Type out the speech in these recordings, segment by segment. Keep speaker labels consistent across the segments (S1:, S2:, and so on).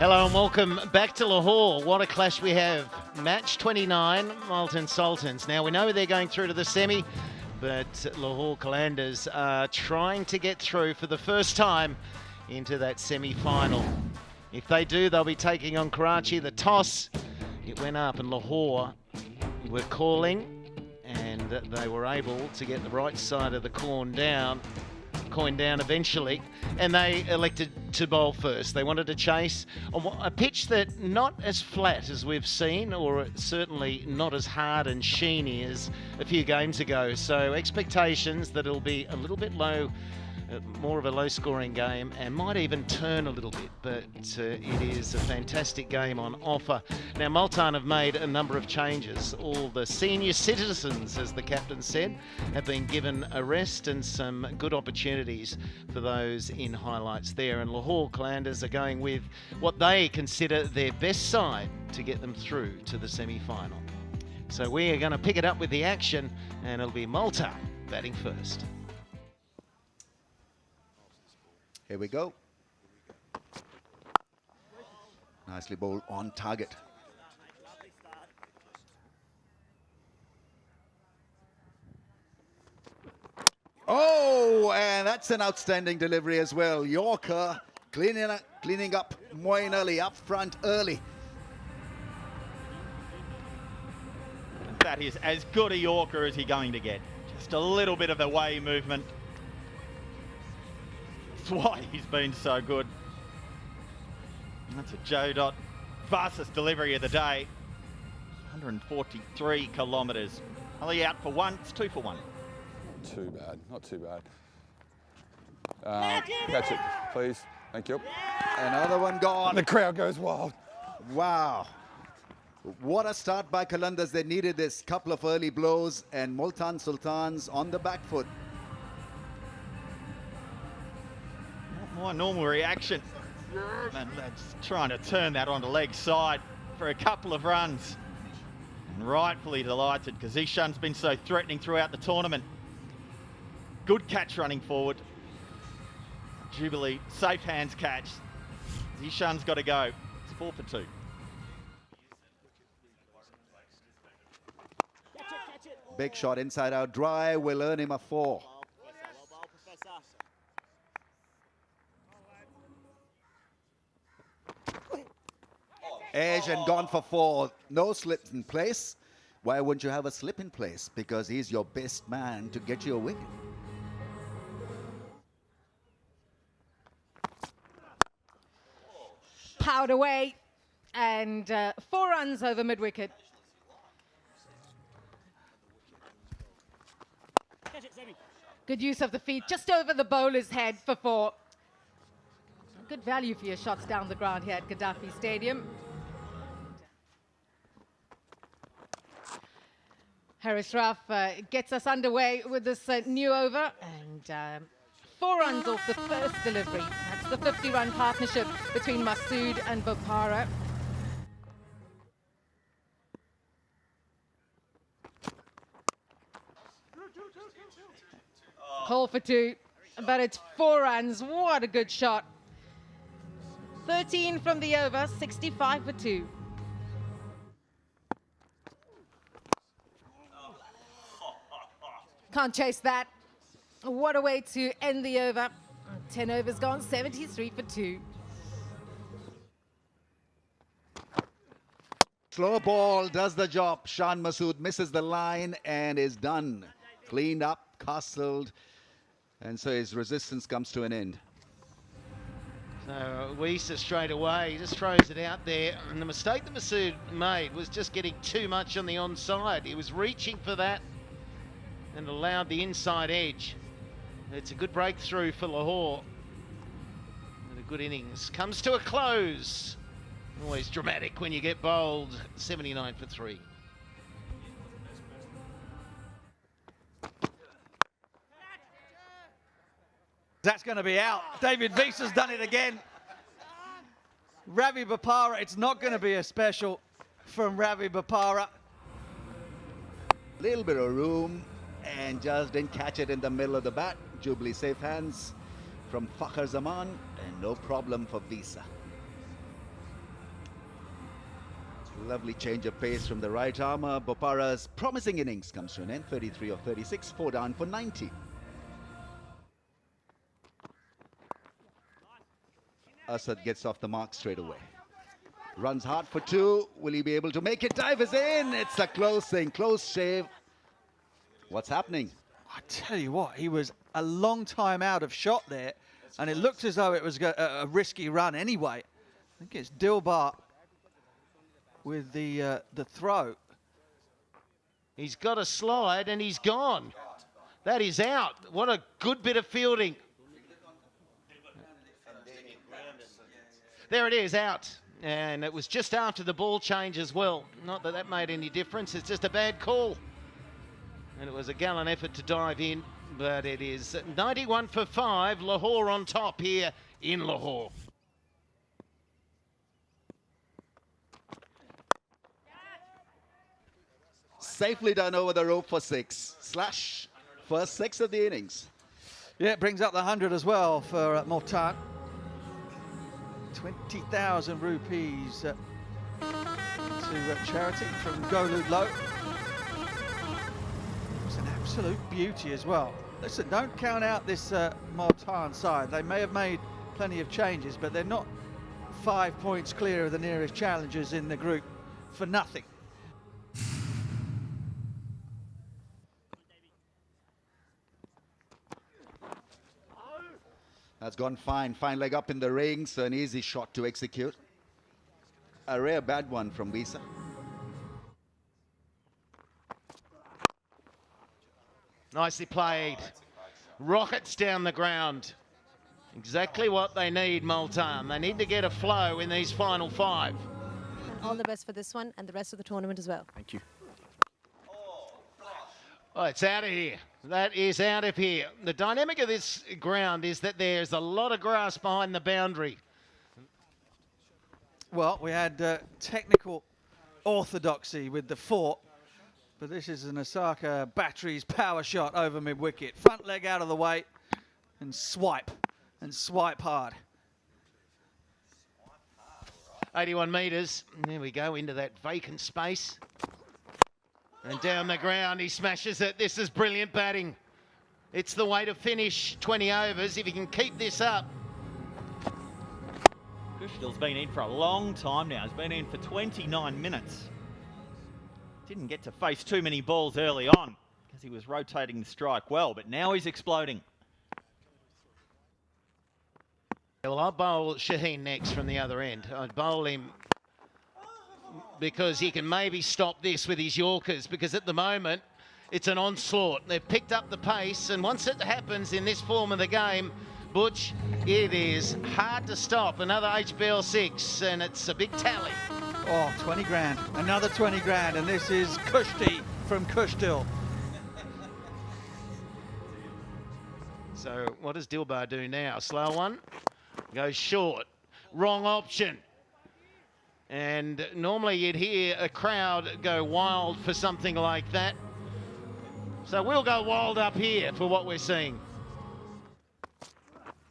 S1: Hello and welcome back to Lahore. What a clash we have. Match 29, Multan Sultans. Now we know they're going through to the semi, but Lahore Qalandars are trying to get through for the first time into that semi-final. If they do, they'll be taking on Karachi. The toss, it went up and Lahore were calling, and they were able to get the right side of the coin down eventually, and they elected to bowl first. They wanted to chase on a pitch that not as flat as we've seen, or certainly not as hard and sheeny as a few games ago. So expectations that it'll be a little bit low, more of a low-scoring game, and might even turn a little bit, but it is a fantastic game on offer. Now, Multan have made a number of changes. All the senior citizens, as the captain said, have been given a rest and some good opportunities for those in highlights there. And Lahore Qalandars are going with what they consider their best side to get them through to the semi-final. So we are going to pick it up with the action, and it'll be Multan batting first.
S2: Here we go. Nicely bowled on target. Oh, and that's an outstanding delivery as well. Yorker cleaning up Moeen Ali up front early.
S3: That is as good a Yorker as he's going to get. Just a little bit of away movement. That's why he's been so good. That's a Joe Dot fastest delivery of the day. 143 kilometres. Ali out for one, it's 2 for 1.
S4: Not too bad, not too bad. Catch it, please. Thank you.
S2: Another one gone.
S4: The crowd goes wild.
S2: Wow. What a start by Qalandars. They needed this. Couple of early blows, and Multan Sultans on the back foot.
S3: More normal reaction. And that's trying to turn that onto leg side for a couple of runs. And rightfully delighted, because Ishan's been so threatening throughout the tournament. Good catch running forward. Jubilee, safe hands catch. Ishan's got to go. It's 4 for 2.
S2: Big shot inside out dry will earn him a 4. Edge and gone for 4. No slips in place. Why wouldn't you have a slip in place? Because he's your best man to get you a wicket.
S5: Powered away, and 4 runs over mid-wicket. Good use of the feet, just over the bowler's head for 4. Good value for your shots down the ground here at Gaddafi Stadium. Harris Ruff gets us underway with this new over, and 4 runs off the first delivery. That's the 50-run partnership between Masood and Bopara. Call for 2, but it's 4 runs. What a good shot. 13 from the over, 65 for 2. Can't chase that. What a way to end the over. 10 overs gone, 73 for 2.
S2: Slow ball does the job. Shan Masood misses the line and is done. Cleaned up, castled, and so his resistance comes to an end.
S1: So Weisa straight away, he just throws it out there, and the mistake that Masood made was just getting too much on the onside. He was reaching for that and allowed the inside edge. It's a good breakthrough for Lahore. And a good innings. Comes to a close. Always dramatic when you get bowled. 79 for 3.
S6: That's going to be out. David Visa's done it again. Ravi Bopara, it's not going to be a special from Ravi Bopara.
S2: Little bit of room and just didn't catch it in the middle of the bat. Jubilee safe hands from Fakhr Zaman, and no problem for Visa. Lovely change of pace from the right armour. Bopara's promising innings comes to an end. 33 of 36, 4 down for 90. Asad gets off the mark straight away. Runs hard for 2. Will he be able to make it? Dive is in. It's a close thing. Close shave. What's happening?
S6: I tell you what, he was a long time out of shot there, and it looked as though it was a risky run anyway. I think it's Dilbar with the throw.
S1: He's got a slide and he's gone. That is out. What a good bit of fielding. There it is, out. And it was just after the ball change as well. Not that that made any difference. It's just a bad call. And it was a gallant effort to dive in, but it is 91 for 5. Lahore on top here in Lahore.
S2: Safely done over the rope for 6. Slash, first 6 of the innings.
S6: Yeah, it brings up the 100 as well for Multan. 20,000 rupees to charity from Golud Low. It's an absolute beauty as well. Listen, don't count out this Multan side. They may have made plenty of changes, but they're not 5 points clear of the nearest challengers in the group for nothing.
S2: That's gone fine. Fine leg up in the ring, so an easy shot to execute. A rare bad one from Visa.
S1: Nicely played. Rockets down the ground. Exactly what they need, Multan. They need to get a flow in these final 5.
S7: And all the best for this one and the rest of the tournament as well.
S6: Thank you.
S1: Oh, it's out of here. That is out of here. The dynamic of this ground is that there's a lot of grass behind the boundary.
S6: Well, we had technical orthodoxy with the 4, but this is an Osaka Batteries power shot over mid-wicket. Front leg out of the way and swipe hard.
S1: 81 metres. There we go, into that vacant space. And down the ground, he smashes it. This is brilliant batting. It's the way to finish 20 overs if he can keep this up.
S3: Kushdil's been in for a long time now. He's been in for 29 minutes. Didn't get to face too many balls early on because he was rotating the strike well, but now he's exploding.
S1: Well, I'll bowl Shaheen next from the other end. I'd bowl him because he can maybe stop this with his Yorkers, because at the moment it's an onslaught. They've picked up the pace, and once it happens in this form of the game, Butch, it is hard to stop. Another HBL 6, and it's a big tally.
S6: Oh, 20 grand, another 20 grand, and this is Kushti from Kushdil.
S1: So what does Dilbar do now? Slow one, goes short, wrong option. And normally you'd hear a crowd go wild for something like that. So we'll go wild up here for what we're seeing.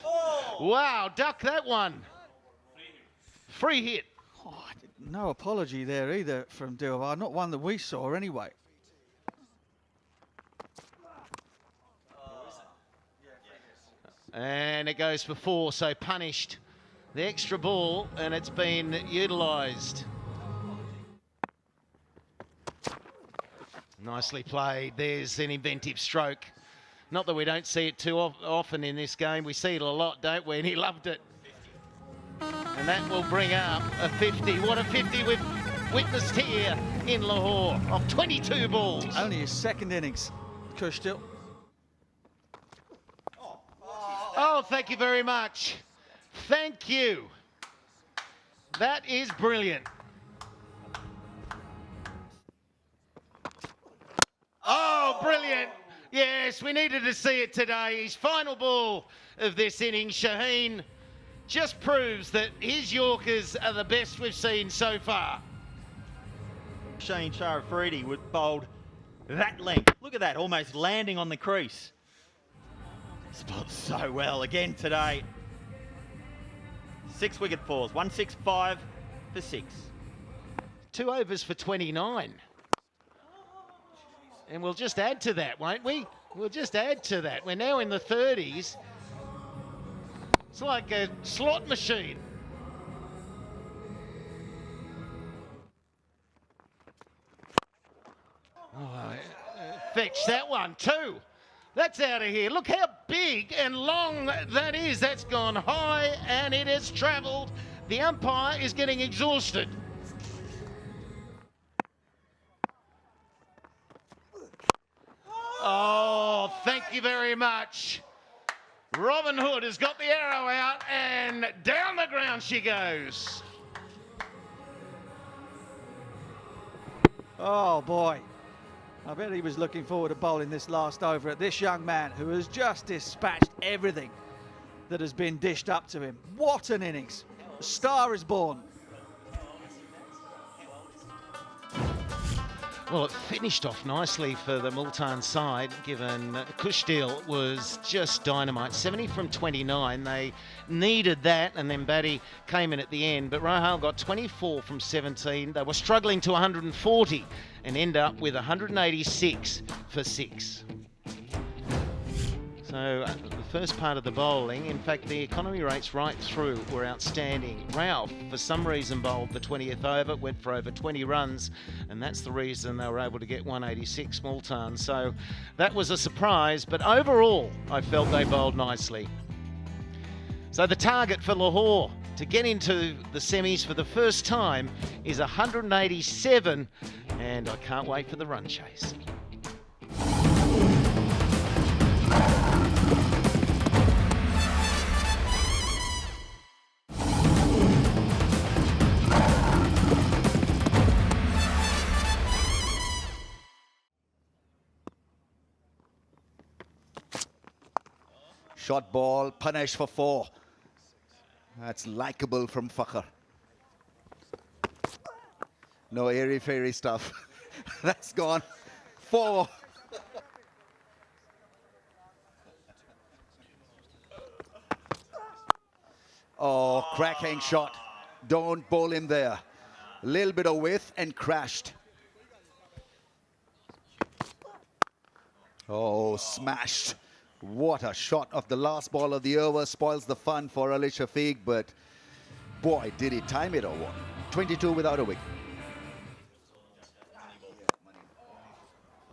S1: Oh. Wow, duck that one. Free hit.
S6: Oh, no apology there either from Dilbar, not one that we saw anyway.
S1: And it goes for 4, so punished. The extra ball, and it's been utilised. Nicely played. There's an inventive stroke. Not that we don't see it too often in this game. We see it a lot, don't we? And he loved it. And that will bring up a 50. What a 50 we've witnessed here in Lahore of 22 balls.
S6: Only his second innings, Kushdil.
S1: Oh, thank you very much. Thank you. That is brilliant. Oh, brilliant. Yes, we needed to see it today. His final ball of this inning, Shaheen, just proves that his Yorkers are the best we've seen so far.
S3: Shane Sharafridi would bowled that length. Look at that, almost landing on the crease. Spots so well again today. 6 wicket falls, 165 for 6.
S1: 2 overs for 29. And we'll just add to that, won't we? We'll just add to that. We're now in the 30s. It's like a slot machine. Oh, fetch that one too. That's out of here. Look how big and long that is. That's gone high and it has travelled. The umpire is getting exhausted. Oh, thank you very much. Robin Hood has got the arrow out and down the ground she goes.
S6: Oh boy, I bet he was looking forward to bowling this last over at this young man who has just dispatched everything that has been dished up to him. What an innings. A star is born.
S1: Well, it finished off nicely for the Multan side, given Kushdil was just dynamite. 70 from 29. They needed that, and then Batty came in at the end. But Rahal got 24 from 17. They were struggling to 140 and end up with 186 for 6. So the first part of the bowling, in fact, the economy rates right through were outstanding. Ralph, for some reason, bowled the 20th over, went for over 20 runs, and that's the reason they were able to get 186 Multan. So that was a surprise, but overall, I felt they bowled nicely. So the target for Lahore to get into the semis for the first time is 187, and I can't wait for the run chase.
S2: Short ball, punish for 4. That's likable from Fakhr. No airy-fairy stuff. That's gone. 4. Oh, cracking shot. Don't bowl him there. A little bit of width and crashed. Oh, smashed. What a shot of the last ball of the over. Spoils the fun for Ali Shafiq, but boy, did he time it or what? 22 without a wicket.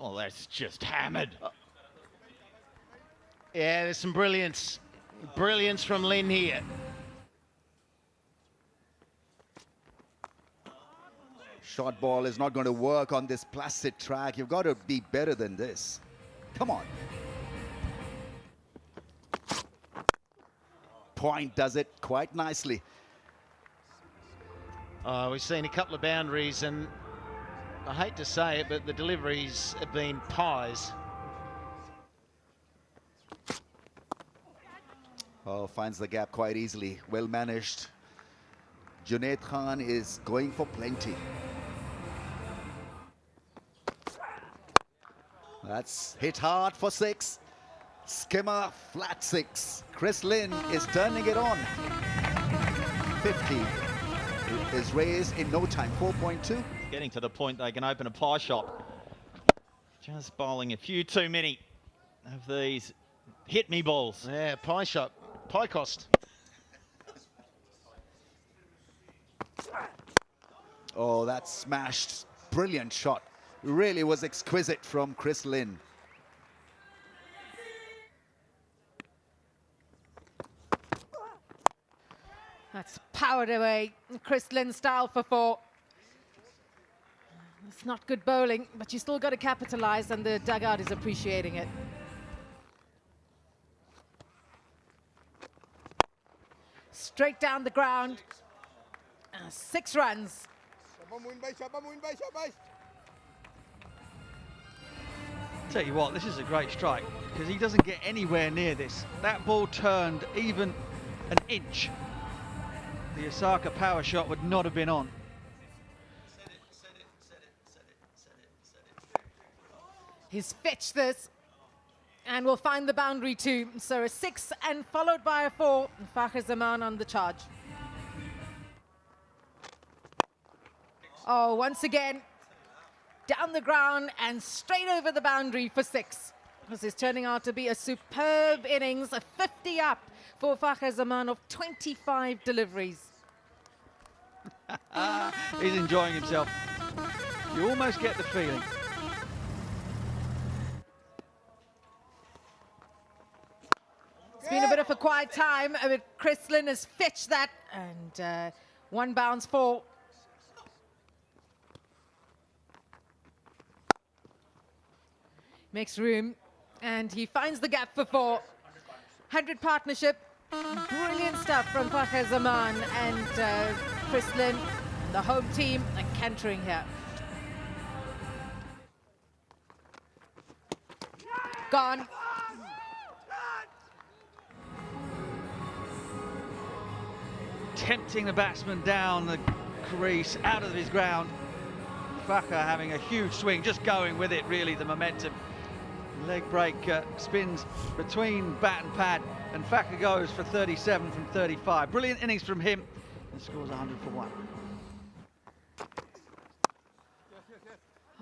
S3: Oh, that's just hammered.
S1: Yeah, there's some brilliance. Brilliance from Lynn here.
S2: Short ball is not going to work on this placid track. You've got to be better than this. Come on. Point does it quite nicely.
S1: We've seen a couple of boundaries, and I hate to say it, but the deliveries have been pies.
S2: Oh, finds the gap quite easily. Well managed. Junaid Khan is going for plenty. That's hit hard for 6. Skimmer, flat 6. Chris Lynn is turning it on. 50 is raised in no time. 4.2.
S3: Getting to the point they can open a pie shop. Just bowling a few too many of these hit me balls.
S1: Yeah, pie shop, pie cost.
S2: Oh, that's smashed. Brilliant shot. Really was exquisite from Chris Lynn.
S5: That's powered away. Chris Lynn style for 4. It's not good bowling, but you still got to capitalize, and the dugout is appreciating it. Straight down the ground. 6 runs.
S6: Tell you what, this is a great strike because he doesn't get anywhere near this. That ball turned even an inch. The Osaka power shot would not have been on.
S5: He's fetched this and will find the boundary too. So a 6 and followed by a 4. Fakhr Zaman on the charge. Oh, once again, down the ground and straight over the boundary for 6. This is turning out to be a superb innings, a 50 up for Fakhr Zaman of 25 deliveries.
S6: He's enjoying himself. You almost get the feeling.
S5: It's been a bit of a quiet time, but Chris Lynn has fetched that, and 1 bounce for. Makes room, and he finds the gap for 4. 100 partnership, brilliant stuff from Fakhr Zaman and Chris Lynn, the home team, are cantering here. Gone.
S6: Tempting the batsman down the crease, out of his ground. Fakhr having a huge swing, just going with it, really, the momentum. Leg break spins between bat and pad, and Fakhr goes for 37 from 35. Brilliant innings from him, and scores 100 for 1.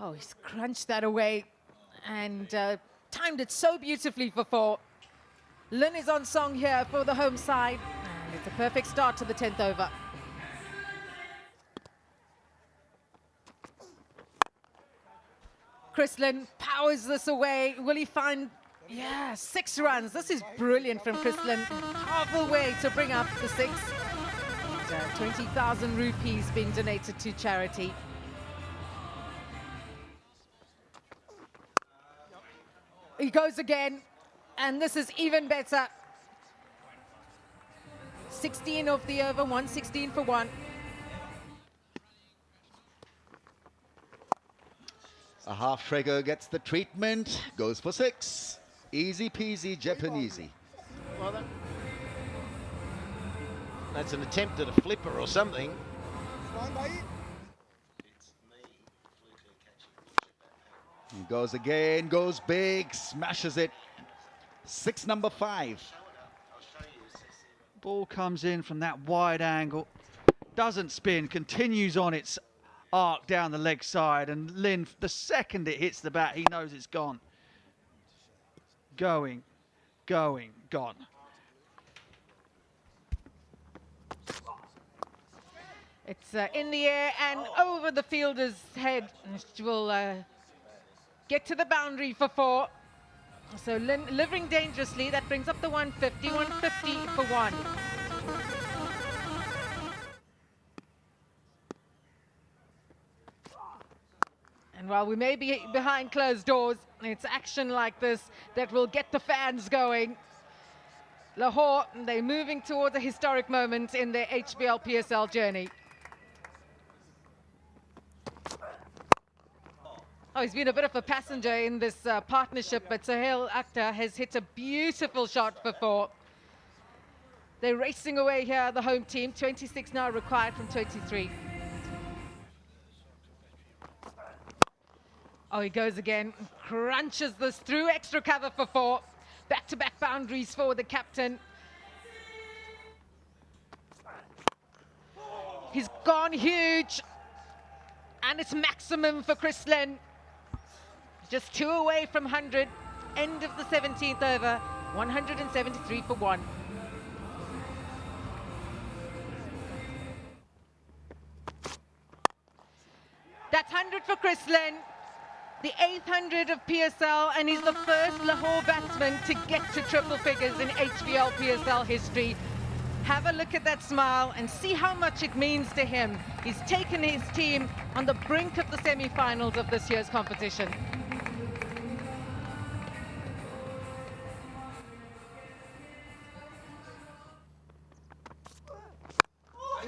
S5: Oh, he's crunched that away and timed it so beautifully for 4. Lynn is on song here for the home side, and it's a perfect start to the 10th over. Chris Lynn powers this away. Will he find, 6 runs? This is brilliant from Chris Lynn. Powerful way to bring up the 6. And 20,000 rupees being donated to charity. He goes again, and this is even better. 16 of the over, 116 for 1.
S2: A half trigger gets the treatment, goes for 6. Easy peasy Japanesey.
S1: Well, that's an attempt at a flipper or something.
S2: He goes again, goes big, smashes it. 6 number 5.
S6: Ball comes in from that wide angle, doesn't spin, continues on its arc down the leg side, and Lynn, the second it hits the bat, he knows it's gone. Going, gone.
S5: It's in the air and over the fielder's head. It will get to the boundary for 4. So Lynn living dangerously. That brings up the 150, 150 for 1. And while we may be behind closed doors, it's action like this that will get the fans going. Lahore, they're moving towards a historic moment in their HBL PSL journey. Oh, he's been a bit of a passenger in this partnership, but Sohail Akhtar has hit a beautiful shot for 4. They're racing away here, the home team. 26 now required from 23. Oh, he goes again, crunches this through extra cover for 4. Back-to-back boundaries for the captain. He's gone huge. And it's maximum for Chris Lynn. Just 2 away from 100. End of the 17th over. 173 for 1. That's 100 for Chris Lynn. The 800 of PSL, and he's the first Lahore batsman to get to triple figures in HBL PSL history. Have a look at that smile and see how much it means to him. He's taken his team on the brink of the semi-finals of this year's competition.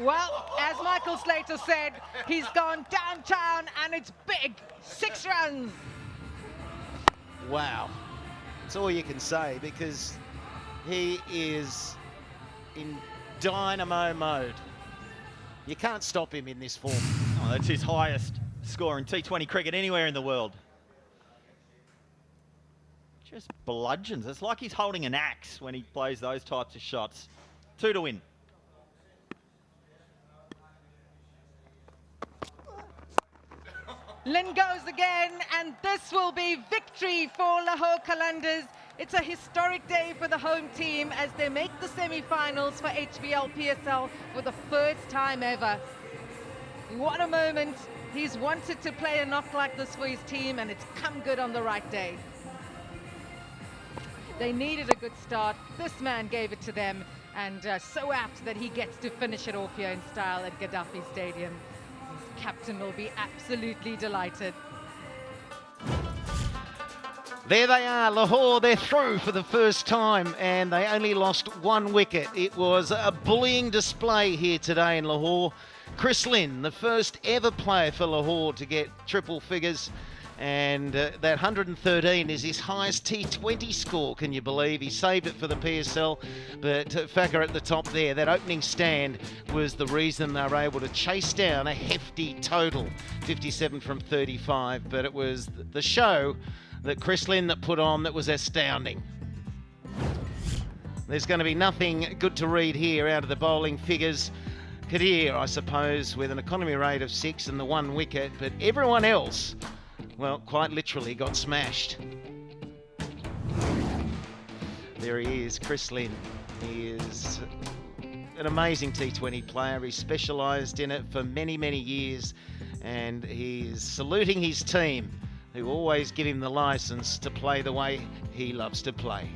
S5: Well, as Michael Slater said, he's gone downtown and it's big. 6 runs.
S1: Wow. That's all you can say, because he is in dynamo mode. You can't stop him in this form.
S3: Oh, that's his highest score in T20 cricket anywhere in the world. Just bludgeons. It's like he's holding an axe when he plays those types of shots. 2 to win.
S5: Lynn goes again, and this will be victory for Lahore Qalandars. It's a historic day for the home team as they make the semi-finals for HBL PSL for the first time ever. What a moment. He's wanted to play a knock like this for his team, and it's come good on the right day. They needed a good start. This man gave it to them, and so apt that he gets to finish it off here in style at Gaddafi Stadium. His captain will be absolutely delighted.
S1: There they are, Lahore, they're through for the first time, and they only lost 1 wicket. It was a bullying display here today in Lahore. Chris Lynn, the first ever player for Lahore to get triple figures, and that 113 is his highest T20 score, can you believe? He saved it for the PSL, but Fakir at the top there, that opening stand was the reason they were able to chase down a hefty total, 57 from 35, but it was the show that Chris Lynn that put on that was astounding. There's going to be nothing good to read here out of the bowling figures. Kadir, I suppose, with an economy rate of 6 and the 1 wicket, but everyone else, well, quite literally got smashed. There he is, Chris Lynn. He is an amazing T20 player. He specialised in it for many, many years, and he is saluting his team, who always give him the licence to play the way he loves to play.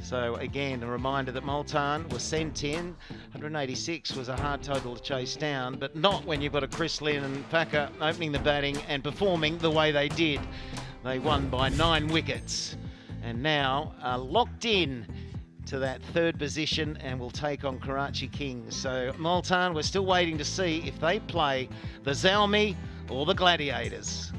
S1: So again, a reminder that Multan was sent in. 186 was a hard total to chase down, but not when you've got a Chris Lynn and Fakir opening the batting and performing the way they did. They won by 9 wickets and now are locked in to that 3rd position and will take on Karachi Kings. So Multan, we're still waiting to see if they play the Zalmi or the Gladiators.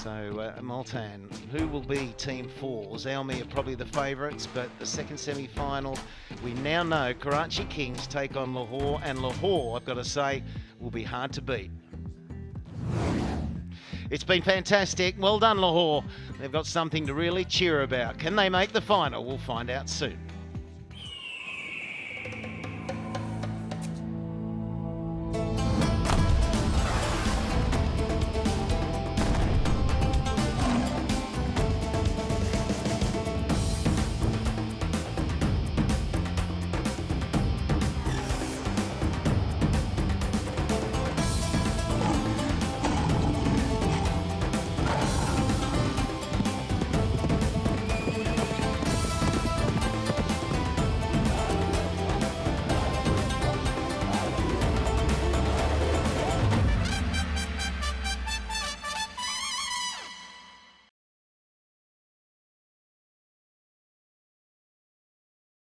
S1: So Multan, who will be team 4? Zalmi are probably the favourites, but the second semi-final, we now know Karachi Kings take on Lahore, and Lahore, I've got to say, will be hard to beat. It's been fantastic. Well done, Lahore. They've got something to really cheer about. Can they make the final? We'll find out soon.